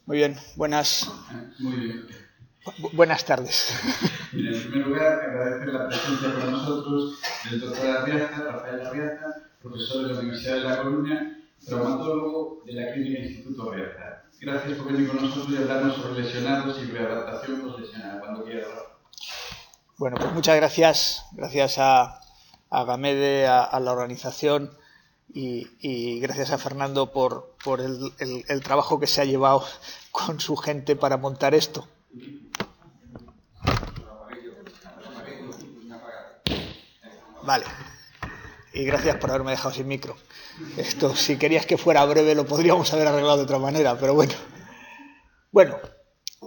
Muy bien, buenas tardes. Mira, en primer lugar, agradecer la presencia con nosotros del doctor Arriaza, Rafael Arriaza, profesor de la Universidad de La Coruña, traumatólogo de la Clínica Instituto Arriaza. Gracias por venir con nosotros y hablarnos sobre lesionados y readaptación postlesional. Cuando quiera, Rafa. Bueno, pues muchas gracias. Gracias a Gamede, a la organización y gracias a Fernando por el trabajo que se ha llevado con su gente para montar esto. Vale. Y gracias por haberme dejado sin micro. Esto, si querías que fuera breve, lo podríamos haber arreglado de otra manera, pero bueno. Bueno,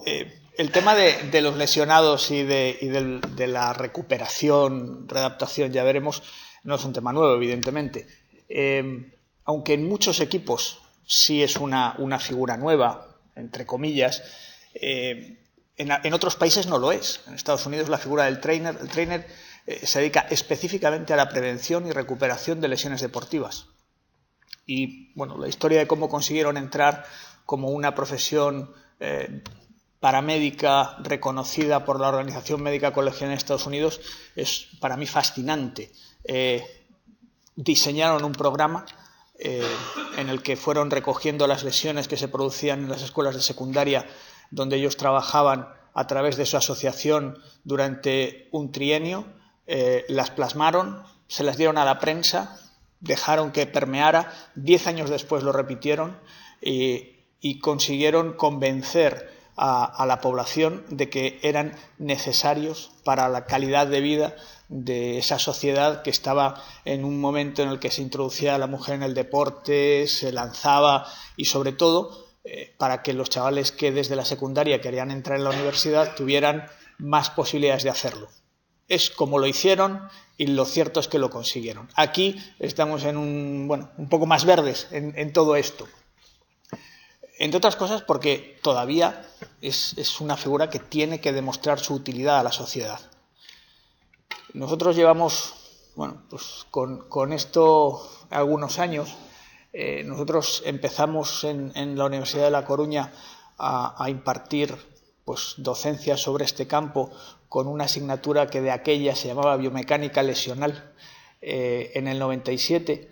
el tema de los lesionados y de la recuperación, readaptación, ya veremos, no es un tema nuevo, evidentemente. Aunque en muchos equipos sí es una figura nueva, entre comillas, en otros países no lo es. En Estados Unidos la figura del trainer, el trainer se dedica específicamente a la prevención y recuperación de lesiones deportivas. Y bueno, la historia de cómo consiguieron entrar como una profesión paramédica reconocida por la Organización Médica Colegial en Estados Unidos es para mí fascinante. Diseñaron un programa en el que fueron recogiendo las lesiones que se producían en las escuelas de secundaria donde ellos trabajaban a través de su asociación durante un trienio, las plasmaron, se las dieron a la prensa, dejaron que permeara, 10 años después lo repitieron y consiguieron convencer a la población de que eran necesarios para la calidad de vida de esa sociedad que estaba en un momento en el que se introducía a la mujer en el deporte, se lanzaba y sobre todo para que los chavales que desde la secundaria querían entrar en la universidad tuvieran más posibilidades de hacerlo. Es como lo hicieron y lo cierto es que lo consiguieron. Aquí estamos en un poco más verdes en todo esto. Entre otras cosas porque todavía es una figura que tiene que demostrar su utilidad a la sociedad. Nosotros llevamos, pues con esto algunos años. Nosotros empezamos en la Universidad de La Coruña a impartir pues, docencia sobre este campo con una asignatura que de aquella se llamaba biomecánica lesional en el 97.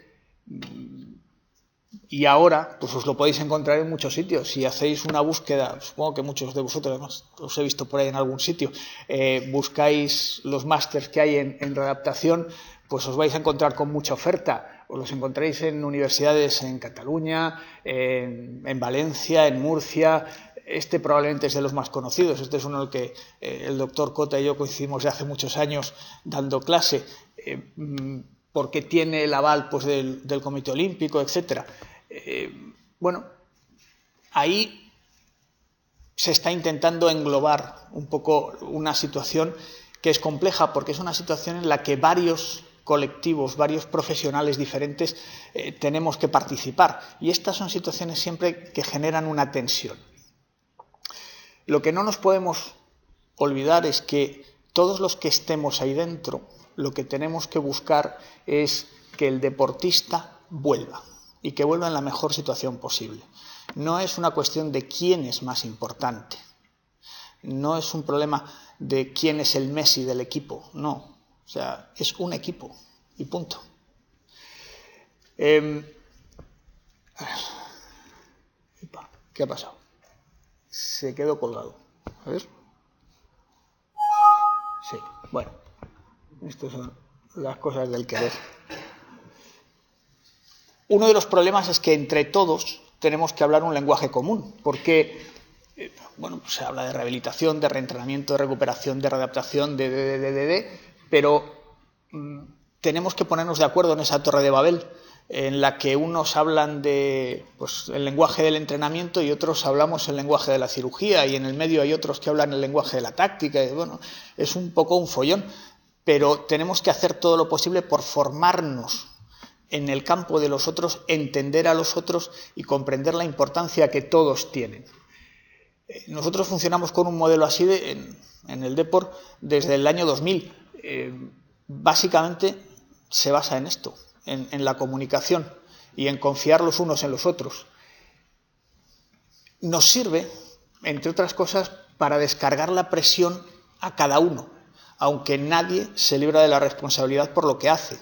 Y ahora, pues os lo podéis encontrar en muchos sitios. Si hacéis una búsqueda, supongo que muchos de vosotros, además, os he visto por ahí en algún sitio, buscáis los másters que hay en readaptación, pues os vais a encontrar con mucha oferta. Os los encontraréis en universidades en Cataluña, en Valencia, en Murcia. Este probablemente es de los más conocidos. Este es uno en el que el doctor Cota y yo coincidimos de hace muchos años dando clase. Porque tiene el aval pues, del Comité Olímpico, etc. Ahí se está intentando englobar un poco una situación que es compleja, porque es una situación en la que varios colectivos, varios profesionales diferentes tenemos que participar. Y estas son situaciones siempre que generan una tensión. Lo que no nos podemos olvidar es que todos los que estemos ahí dentro, lo que tenemos que buscar es que el deportista vuelva y que vuelva en la mejor situación posible. No es una cuestión de quién es más importante, no es un problema de quién es el Messi del equipo, no, o sea, es un equipo y punto. ¿Qué ha pasado? Se quedó colgado. A ver. Sí, bueno. Estas son las cosas del querer. Uno de los problemas es que entre todos tenemos que hablar un lenguaje común, porque pues se habla de rehabilitación, de reentrenamiento, de recuperación, de readaptación, pero tenemos que ponernos de acuerdo en esa torre de Babel, en la que unos hablan de el lenguaje del entrenamiento y otros hablamos el lenguaje de la cirugía, y en el medio hay otros que hablan el lenguaje de la táctica. Es un poco un follón. Pero tenemos que hacer todo lo posible por formarnos en el campo de los otros, entender a los otros y comprender la importancia que todos tienen. Nosotros funcionamos con un modelo así en el Depor desde el año 2000. Básicamente se basa en esto, en la comunicación y en confiar los unos en los otros. nos sirve, entre otras cosas, para descargar la presión a cada uno, aunque nadie se libra de la responsabilidad por lo que hace.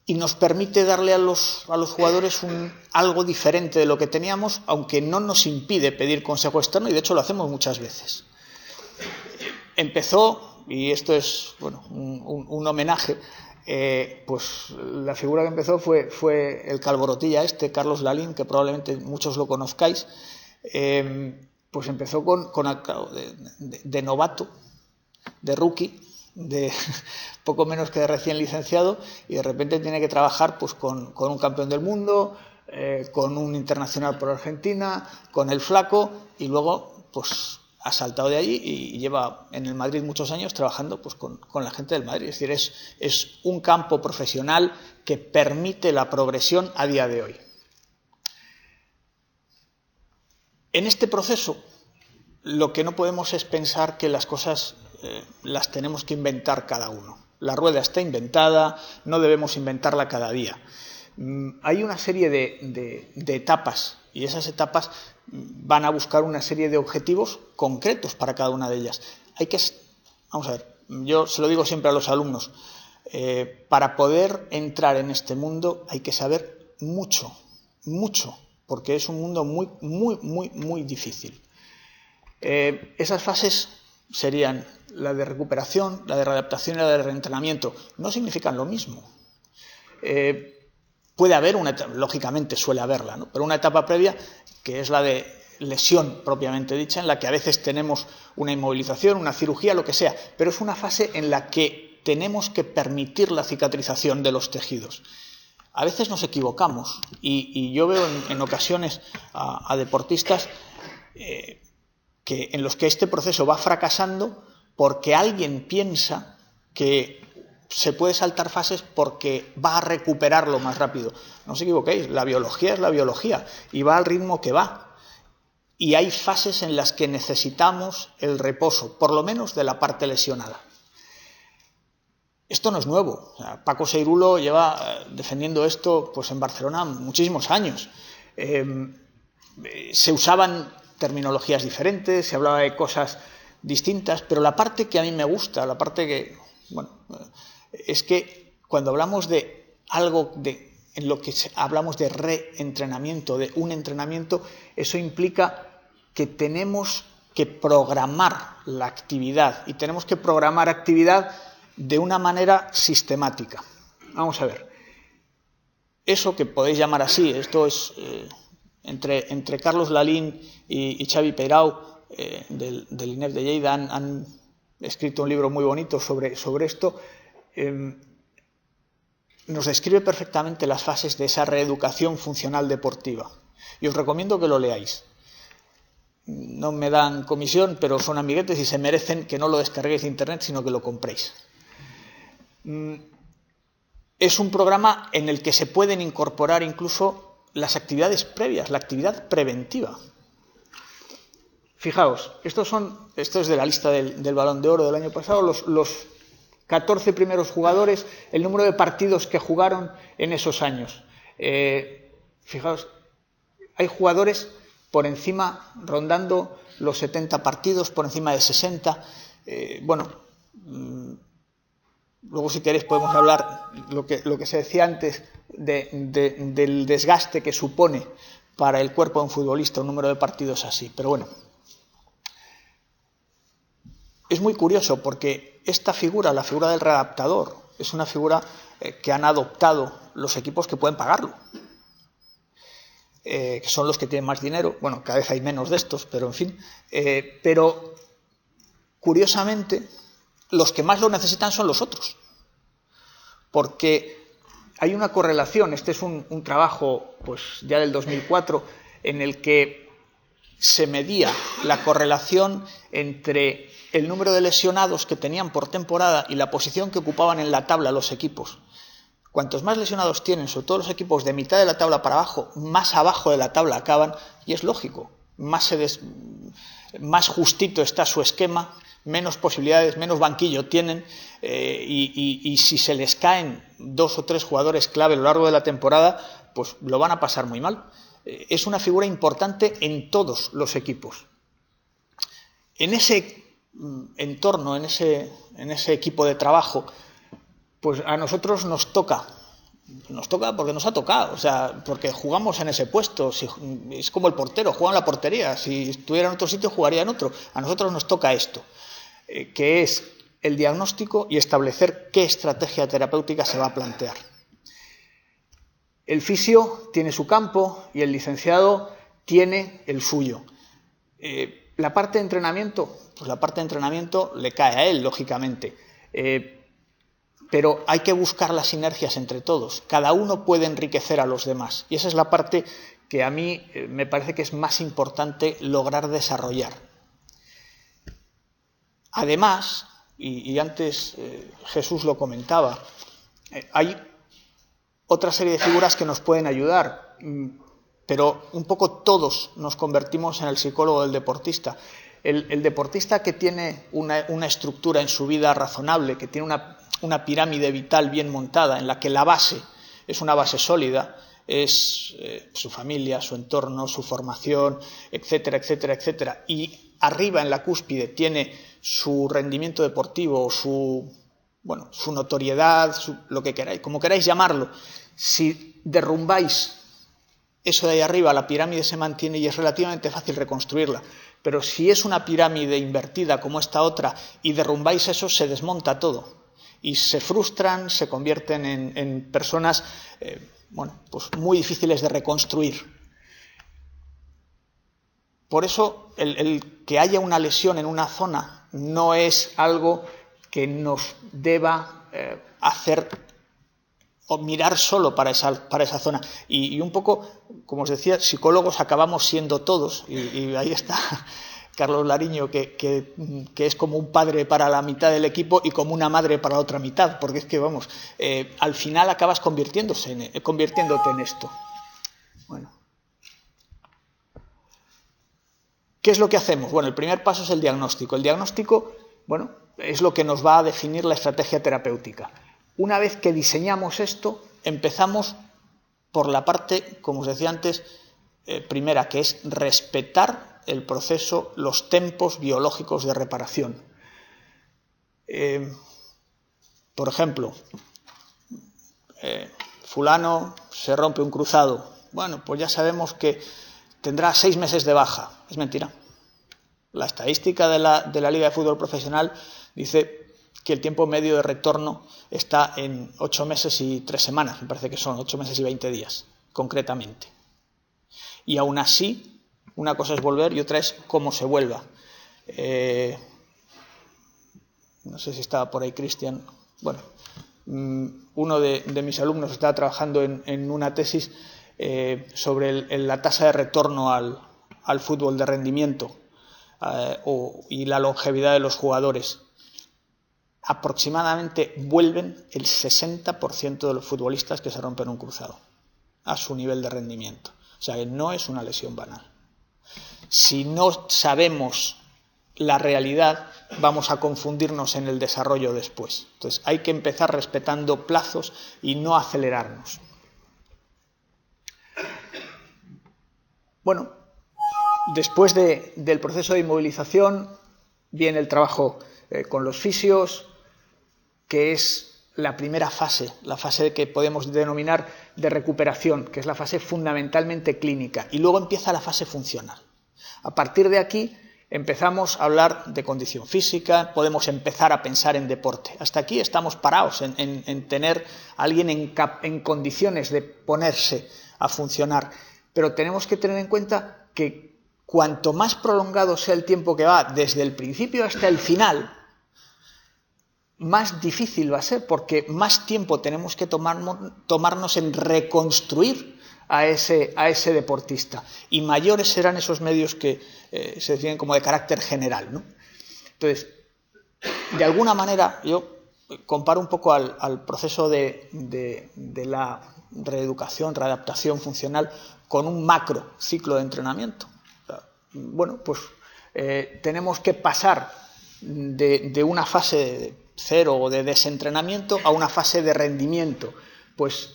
Y nos permite darle a los jugadores algo diferente de lo que teníamos, aunque no nos impide pedir consejo externo, y de hecho lo hacemos muchas veces. Empezó, y esto es un homenaje, pues la figura que empezó fue el calvorotilla Carlos Lalín, que probablemente muchos lo conozcáis. Pues empezó de novato, de rookie, de poco menos que de recién licenciado, y de repente tiene que trabajar pues con un campeón del mundo, con un internacional por Argentina, con el Flaco, y luego pues ha saltado de allí y lleva en el Madrid muchos años trabajando pues con la gente del Madrid. Es decir, es un campo profesional que permite la progresión a día de hoy. En este proceso, lo que no podemos es pensar que las cosas las tenemos que inventar cada uno. La rueda está inventada, no debemos inventarla cada día. Hay una serie de etapas, y esas etapas van a buscar una serie de objetivos concretos para cada una de ellas. Vamos a ver, yo se lo digo siempre a los alumnos, para poder entrar en este mundo hay que saber mucho, porque es un mundo muy difícil. Esas fases serían la de recuperación, la de readaptación y la de reentrenamiento. No significan lo mismo. Puede haber lógicamente suele haberla, ¿no? Pero una etapa previa, que es la de lesión propiamente dicha, en la que a veces tenemos una inmovilización, una cirugía, lo que sea, pero es una fase en la que tenemos que permitir la cicatrización de los tejidos. A veces nos equivocamos y yo veo en ocasiones a deportistas en los que este proceso va fracasando porque alguien piensa que se puede saltar fases porque va a recuperarlo más rápido. No os equivoquéis, la biología es la biología y va al ritmo que va. Y hay fases en las que necesitamos el reposo, por lo menos de la parte lesionada. Esto no es nuevo. O sea, Paco Seirulo lleva defendiendo esto pues en Barcelona muchísimos años. Se usaban terminologías diferentes, se hablaba de cosas distintas, pero la parte que a mí me gusta, la parte que, es que cuando hablamos de algo en lo que hablamos de reentrenamiento, de un entrenamiento, eso implica que tenemos que programar la actividad y tenemos que programar actividad de una manera sistemática. Vamos a ver. Eso que podéis llamar así, esto es entre Carlos Lalín y Xavi Peirao del INEF de Lleida han escrito un libro muy bonito sobre esto. Nos describe perfectamente las fases de esa reeducación funcional deportiva y os recomiendo que lo leáis. No me dan comisión, pero son amiguetes y se merecen que no lo descarguéis de internet, sino que lo compréis. Es un programa en el que se pueden incorporar incluso las actividades previas, la actividad preventiva. Fijaos, esto es de la lista del Balón de Oro del año pasado, los 14 primeros jugadores, el número de partidos que jugaron en esos años. Fijaos, hay jugadores por encima, rondando los 70 partidos, por encima de 60. Luego si queréis podemos hablar lo que se decía antes del desgaste que supone para el cuerpo de un futbolista un número de partidos así. Pero bueno, es muy curioso porque esta figura, la figura del readaptador, es una figura que han adoptado los equipos que pueden pagarlo. Que son los que tienen más dinero. Bueno, cada vez hay menos de estos, pero en fin. Pero curiosamente, los que más lo necesitan son los otros. Porque hay una correlación. Este es un trabajo pues ya del 2004 en el que se medía la correlación entre el número de lesionados que tenían por temporada y la posición que ocupaban en la tabla los equipos. Cuantos más lesionados tienen, sobre todo los equipos de mitad de la tabla para abajo, más abajo de la tabla acaban, y es lógico, más justito está su esquema, menos posibilidades, menos banquillo tienen, y si se les caen 2 o 3 jugadores clave a lo largo de la temporada, pues lo van a pasar muy mal. es una figura importante en todos los equipos. En ese entorno, en ese equipo de trabajo, pues a nosotros nos toca porque nos ha tocado, o sea, porque jugamos en ese puesto. Es como el portero, juega en la portería. Si estuviera en otro sitio, jugaría en otro. A nosotros nos toca esto, que es el diagnóstico y establecer qué estrategia terapéutica se va a plantear. El fisio tiene su campo y el licenciado tiene el suyo. La parte de entrenamiento, pues la parte de entrenamiento le cae a él, lógicamente. Pero hay que buscar las sinergias entre todos. Cada uno puede enriquecer a los demás. Y esa es la parte que a mí me parece que es más importante lograr desarrollar. Además, y antes Jesús lo comentaba, hay otra serie de figuras que nos pueden ayudar, pero un poco todos nos convertimos en el psicólogo del deportista. El deportista que tiene una estructura en su vida razonable, que tiene una pirámide vital bien montada, en la que la base es una base sólida, es su familia, su entorno, su formación, etcétera, etcétera, etcétera, y arriba en la cúspide tiene su rendimiento deportivo, su notoriedad, lo que queráis, como queráis llamarlo. Si derrumbáis eso de ahí arriba, la pirámide se mantiene y es relativamente fácil reconstruirla. Pero si es una pirámide invertida como esta otra y derrumbáis eso, se desmonta todo. Y se frustran, se convierten en personas pues muy difíciles de reconstruir. Por eso el que haya una lesión en una zona no es algo que nos deba hacer o mirar solo para esa zona. Y un poco, como os decía, psicólogos acabamos siendo todos, y ahí está Carlos Lariño, que es como un padre para la mitad del equipo y como una madre para la otra mitad, porque es que, al final acabas convirtiéndote en esto. Bueno. ¿Qué es lo que hacemos? Bueno, el primer paso es el diagnóstico. El diagnóstico, es lo que nos va a definir la estrategia terapéutica. Una vez que diseñamos esto, empezamos por la parte, como os decía antes, primera, que es respetar el proceso, los tempos biológicos de reparación. Por ejemplo, fulano se rompe un cruzado. Bueno, pues ya sabemos que tendrá 6 meses de baja. Es mentira. La estadística de la Liga de Fútbol Profesional dice que el tiempo medio de retorno está en 8 meses y 3 semanas, me parece que son 8 meses y 20 días, concretamente. Y aún así, una cosa es volver y otra es cómo se vuelva. No sé si estaba por ahí Cristian. Bueno, uno de mis alumnos estaba trabajando en una tesis sobre la tasa de retorno al fútbol de rendimiento y la longevidad de los jugadores. Aproximadamente vuelven el 60% de los futbolistas que se rompen un cruzado a su nivel de rendimiento. O sea que no es una lesión banal. Si no sabemos la realidad, vamos a confundirnos en el desarrollo después. Entonces hay que empezar respetando plazos y no acelerarnos. Bueno, después del proceso de inmovilización viene el trabajo con los fisios, que es la primera fase, la fase que podemos denominar de recuperación, que es la fase fundamentalmente clínica, y luego empieza la fase funcional. A partir de aquí empezamos a hablar de condición física, podemos empezar a pensar en deporte. Hasta aquí estamos parados en tener a alguien en condiciones de ponerse a funcionar, pero tenemos que tener en cuenta que cuanto más prolongado sea el tiempo que va desde el principio hasta el final, más difícil va a ser, porque más tiempo tenemos que tomarnos en reconstruir a ese deportista, y mayores serán esos medios que se definen como de carácter general, ¿no? Entonces, de alguna manera yo comparo un poco al proceso de la reeducación, readaptación funcional con un macro ciclo de entrenamiento. Tenemos que pasar de una fase de cero o de desentrenamiento a una fase de rendimiento. Pues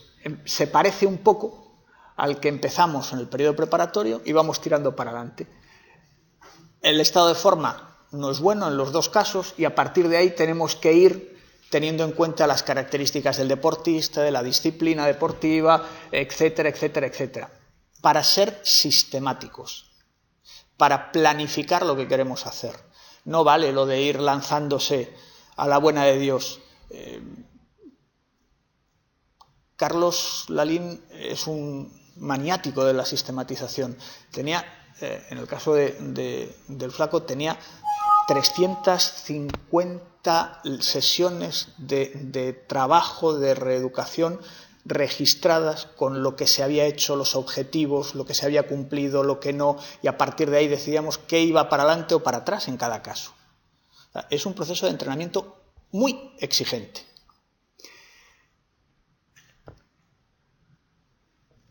se parece un poco al que empezamos en el periodo preparatorio y vamos tirando para adelante. El estado de forma no es bueno en los dos casos y a partir de ahí tenemos que ir teniendo en cuenta las características del deportista, de la disciplina deportiva, etcétera, etcétera, etcétera, para ser sistemáticos, para planificar lo que queremos hacer. No vale lo de ir lanzándose a la buena de Dios. Carlos Lalín es un maniático de la sistematización. Tenía, en el caso del Flaco, tenía 350 sesiones de trabajo, de reeducación registradas con lo que se había hecho, los objetivos, lo que se había cumplido, lo que no, y a partir de ahí decidíamos qué iba para adelante o para atrás en cada caso. Es un proceso de entrenamiento muy exigente.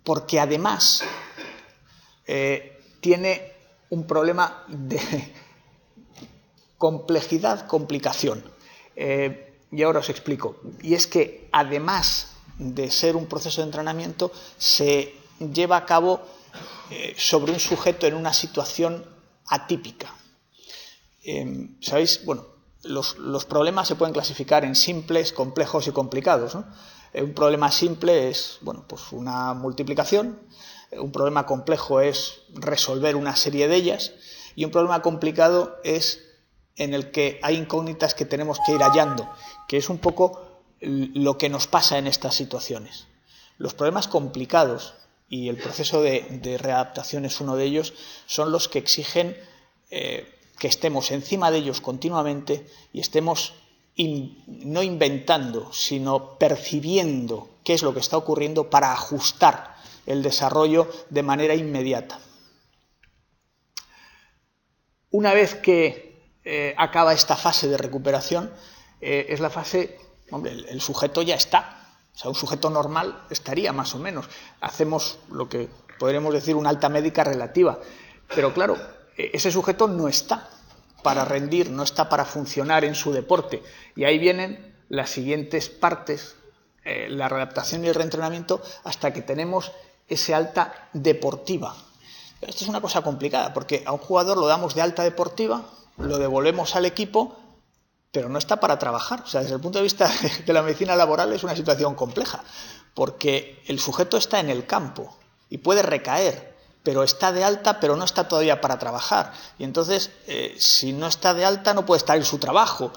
Porque además tiene un problema de complejidad, complicación. Y ahora os explico. Y es que además de ser un proceso de entrenamiento, se lleva a cabo sobre un sujeto en una situación atípica. ¿Sabéis? Bueno, los problemas se pueden clasificar en simples, complejos y complicados, ¿no? Un problema simple es, bueno, pues una multiplicación, un problema complejo es resolver una serie de ellas y un problema complicado es en el que hay incógnitas que tenemos que ir hallando, que es un poco lo que nos pasa en estas situaciones. Los problemas complicados, y el proceso de readaptación es uno de ellos, son los que exigen que estemos encima de ellos continuamente y estemos no inventando, sino percibiendo qué es lo que está ocurriendo para ajustar el desarrollo de manera inmediata. Una vez que acaba esta fase de recuperación, es la fase, hombre, el sujeto ya está. O sea, un sujeto normal estaría más o menos. Hacemos lo que podríamos decir una alta médica relativa. Pero claro, ese sujeto no está para rendir, no está para funcionar en su deporte. Y ahí vienen las siguientes partes, la readaptación y el reentrenamiento, hasta que tenemos ese alta deportiva. Esto es una cosa complicada, porque a un jugador lo damos de alta deportiva, lo devolvemos al equipo, pero no está para trabajar. O sea, desde el punto de vista de la medicina laboral es una situación compleja, porque el sujeto está en el campo y puede recaer, pero está de alta, pero no está todavía para trabajar. Y entonces, si no está de alta, no puede estar en su trabajo.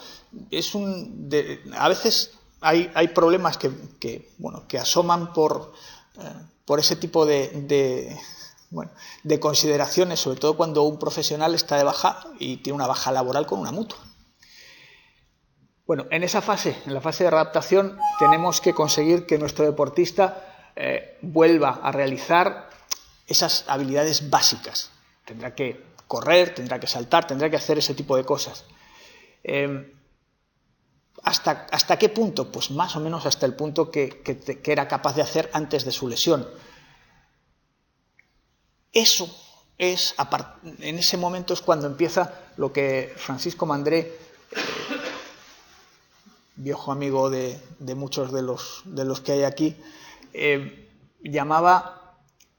A veces hay problemas que asoman por ese tipo de consideraciones, sobre todo cuando un profesional está de baja y tiene una baja laboral con una mutua. Bueno, en esa fase, en la fase de readaptación, tenemos que conseguir que nuestro deportista vuelva a realizar esas habilidades básicas. Tendrá que correr, tendrá que saltar, tendrá que hacer ese tipo de cosas. ¿Hasta qué punto? Pues más o menos hasta el punto que era capaz de hacer antes de su lesión. Eso es, en ese momento es cuando empieza lo que Francisco Mandré, viejo amigo de muchos de los que hay aquí, llamaba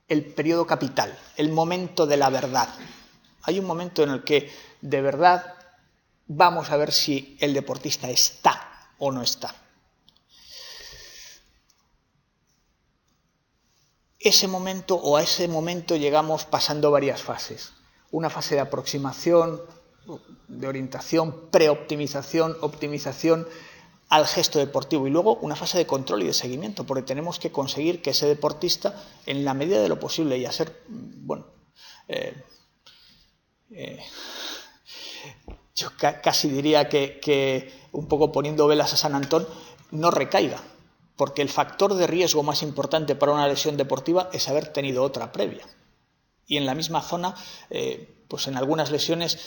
el periodo capital, el momento de la verdad. Hay un momento en el que de verdad vamos a ver si el deportista está o no está. Ese momento o a ese momento llegamos pasando varias fases. Una fase de aproximación, de orientación, preoptimización, optimización al gesto deportivo y luego una fase de control y de seguimiento, porque tenemos que conseguir que ese deportista, en la medida de lo posible y a ser, yo casi diría que un poco poniendo velas a San Antón, no recaiga, porque el factor de riesgo más importante para una lesión deportiva es haber tenido otra previa. Y en la misma zona, pues en algunas lesiones,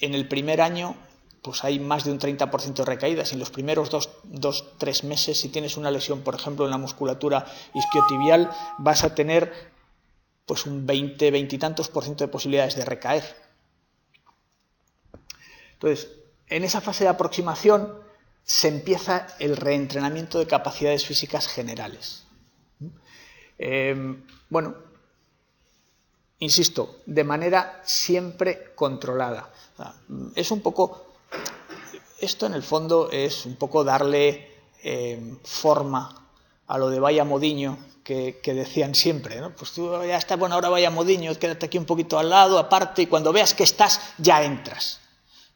en el primer año, pues hay más de un 30% de recaídas. En los primeros 2-3 meses, si tienes una lesión, por ejemplo, en la musculatura isquiotibial, vas a tener pues un 20 y tantos % de posibilidades de recaer. Entonces, en esa fase de aproximación se empieza el reentrenamiento de capacidades físicas generales. insisto, de manera siempre controlada. O sea, es un poco, esto en el fondo es un poco darle forma a lo de vaya modiño que decían siempre, ¿no? Pues tú ya estás, bueno, ahora vaya modiño, quédate aquí un poquito al lado, aparte, y cuando veas que estás, ya entras.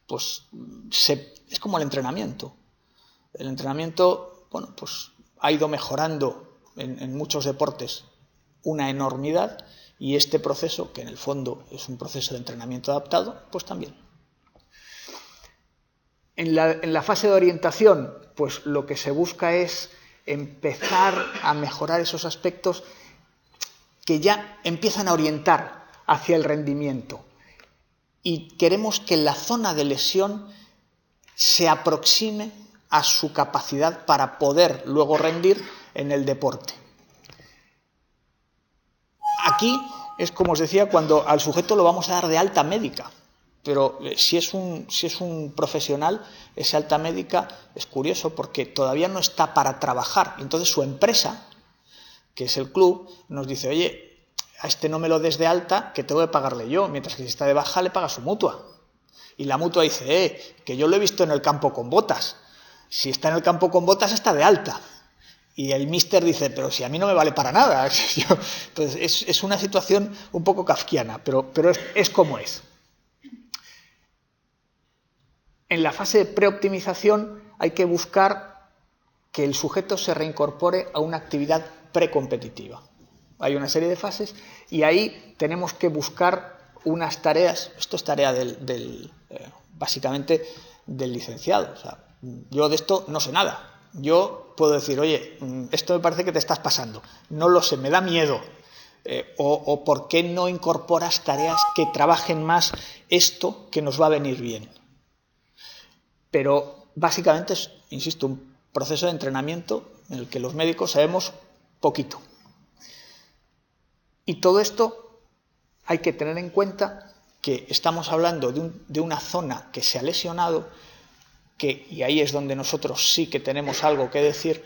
Pues es como el entrenamiento. El entrenamiento, bueno, pues ha ido mejorando en muchos deportes una enormidad, y este proceso, que en el fondo es un proceso de entrenamiento adaptado, pues también. En la fase de orientación, pues lo que se busca es empezar a mejorar esos aspectos que ya empiezan a orientar hacia el rendimiento. Y queremos que la zona de lesión se aproxime a su capacidad para poder luego rendir en el deporte. Aquí es, como os decía, cuando al sujeto lo vamos a dar de alta médica. Pero si es un profesional, esa alta médica es curioso porque todavía no está para trabajar. Entonces su empresa, que es el club, nos dice, oye, a este no me lo des de alta, que tengo que pagarle yo, mientras que si está de baja le paga su mutua. Y la mutua dice, que yo lo he visto en el campo con botas. Si está en el campo con botas está de alta. Y el míster dice, pero si a mí no me vale para nada. Entonces es una situación un poco kafkiana, pero es como es. En la fase de preoptimización hay que buscar que el sujeto se reincorpore a una actividad precompetitiva. Hay una serie de fases y ahí tenemos que buscar unas tareas. Esto es tarea básicamente del licenciado. O sea, yo de esto no sé nada. Yo puedo decir, oye, esto me parece que te estás pasando. No lo sé, me da miedo. O ¿por qué no incorporas tareas que trabajen más esto que nos va a venir bien? Pero básicamente es, insisto, un proceso de entrenamiento en el que los médicos sabemos poquito. Y todo esto hay que tener en cuenta que estamos hablando de una zona que se ha lesionado, y ahí es donde nosotros sí que tenemos algo que decir,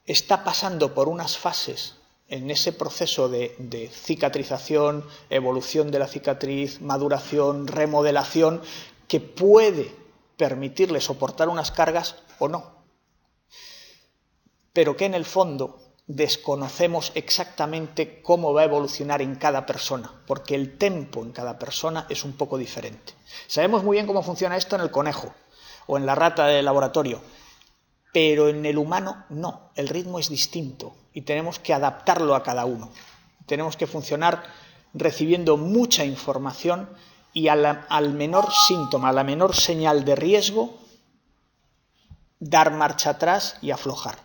está pasando por unas fases en ese proceso de cicatrización, evolución de la cicatriz, maduración, remodelación, que puede permitirle soportar unas cargas o no, pero que en el fondo desconocemos exactamente cómo va a evolucionar en cada persona, porque el tempo en cada persona es un poco diferente. Sabemos muy bien cómo funciona esto en el conejo o en la rata de laboratorio, pero en el humano no, el ritmo es distinto y tenemos que adaptarlo a cada uno. Tenemos que funcionar recibiendo mucha información y al menor síntoma, a la menor señal de riesgo, dar marcha atrás y aflojar.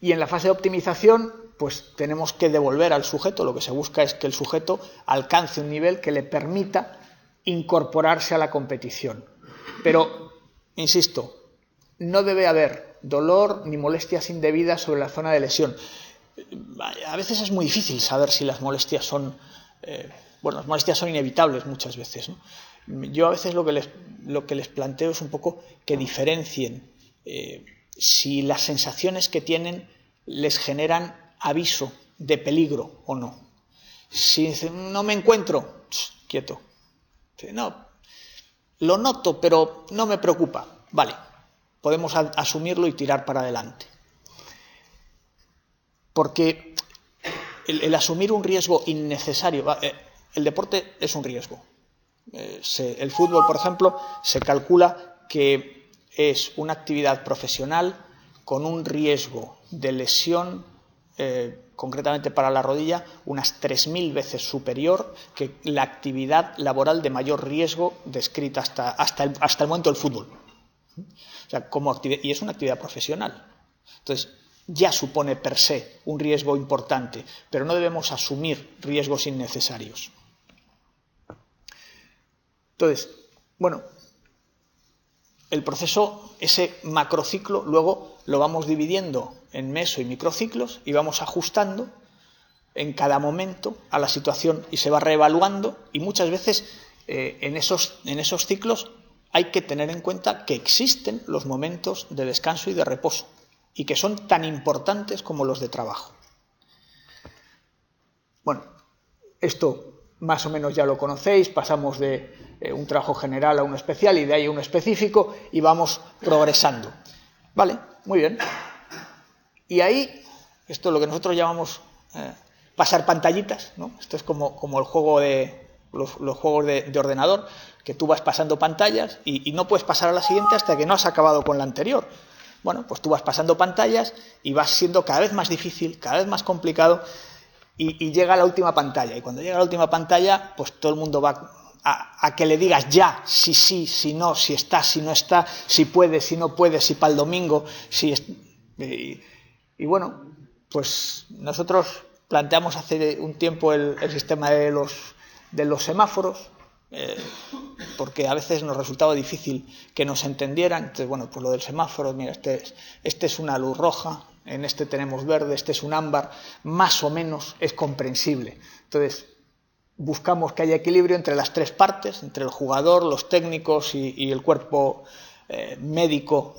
Y en la fase de optimización, pues tenemos que devolver al sujeto, lo que se busca es que el sujeto alcance un nivel que le permita incorporarse a la competición. Pero, insisto, no debe haber dolor ni molestias indebidas sobre la zona de lesión. A veces es muy difícil saber si las molestias son... las molestias son inevitables muchas veces, ¿no? Yo a veces lo que les planteo es un poco que diferencien si las sensaciones que tienen les generan aviso de peligro o no. Si dicen, no me encuentro, quieto. No, lo noto, pero no me preocupa. Vale, podemos asumirlo y tirar para adelante. Porque el asumir un riesgo innecesario, el deporte es un riesgo. El fútbol, por ejemplo, se calcula que es una actividad profesional con un riesgo de lesión, concretamente para la rodilla, unas 3.000 veces superior que la actividad laboral de mayor riesgo descrita hasta el momento del fútbol. O sea, y es una actividad profesional. Entonces, ya supone per se un riesgo importante, pero no debemos asumir riesgos innecesarios. Entonces, bueno, el proceso, ese macrociclo, luego lo vamos dividiendo en meso y microciclos y vamos ajustando en cada momento a la situación y se va reevaluando, y muchas veces en esos ciclos hay que tener en cuenta que existen los momentos de descanso y de reposo y que son tan importantes como los de trabajo. Bueno, esto más o menos ya lo conocéis, pasamos de un trabajo general a uno especial y de ahí a uno específico y vamos progresando. Vale, muy bien. Y ahí, esto es lo que nosotros llamamos pasar pantallitas, ¿no? Esto es como el juego de los juegos de ordenador, que tú vas pasando pantallas y no puedes pasar a la siguiente hasta que no has acabado con la anterior. Bueno, pues tú vas pasando pantallas y vas siendo cada vez más difícil, cada vez más complicado y llega a la última pantalla. Y cuando llega a la última pantalla, pues todo el mundo va a que le digas ya, si sí, si no, si está, si no está, si puede, si no puede, si para el domingo, si es... Y bueno, pues nosotros planteamos hace un tiempo el sistema de los semáforos, porque a veces nos resultaba difícil que nos entendieran. Entonces, bueno, pues lo del semáforo, mira, este es una luz roja, en este tenemos verde, este es un ámbar, más o menos es comprensible. Entonces, buscamos que haya equilibrio entre las tres partes, entre el jugador, los técnicos y el cuerpo médico,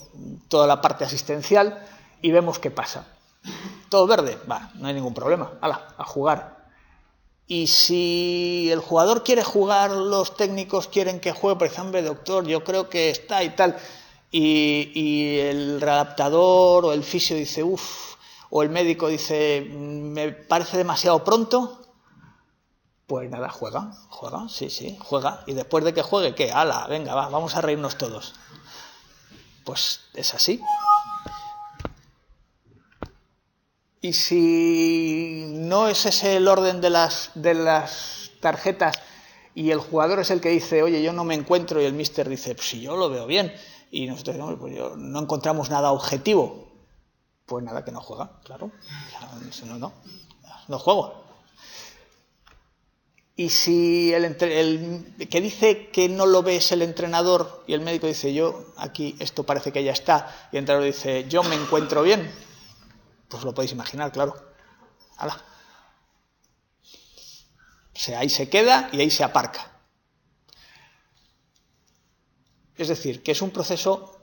toda la parte asistencial, y vemos qué pasa. Todo verde, va, no hay ningún problema, hala, a jugar. Y si el jugador quiere jugar, los técnicos quieren que juegue, por ejemplo, doctor, yo creo que está y tal, y el readaptador o el fisio dice, uff, o el médico dice, me parece demasiado pronto, pues nada, juega, sí, juega. Y después de que juegue, ¿qué? ¡Hala! Venga, vamos a reírnos todos. Pues es así. Y si no es ese el orden de las tarjetas y el jugador es el que dice, oye, yo no me encuentro, y el míster dice, pues si yo lo veo bien, y nosotros decimos, pues no encontramos nada objetivo, pues nada, que no juega, claro, no juego. Y si el que dice que no lo ve es el entrenador y el médico dice, yo aquí esto parece que ya está, y el entrenador dice, yo me encuentro bien, pues lo podéis imaginar, claro. ¡Hala! O sea, ahí se queda y ahí se aparca. Es decir, que es un proceso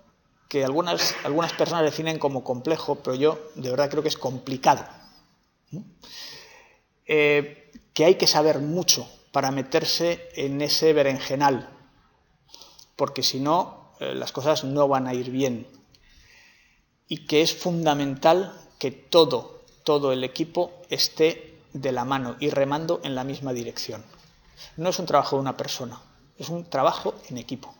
que algunas personas definen como complejo, pero yo de verdad creo que es complicado. Que hay que saber mucho para meterse en ese berenjenal, porque si no, las cosas no van a ir bien. Y que es fundamental que todo el equipo esté de la mano y remando en la misma dirección. No es un trabajo de una persona, es un trabajo en equipo.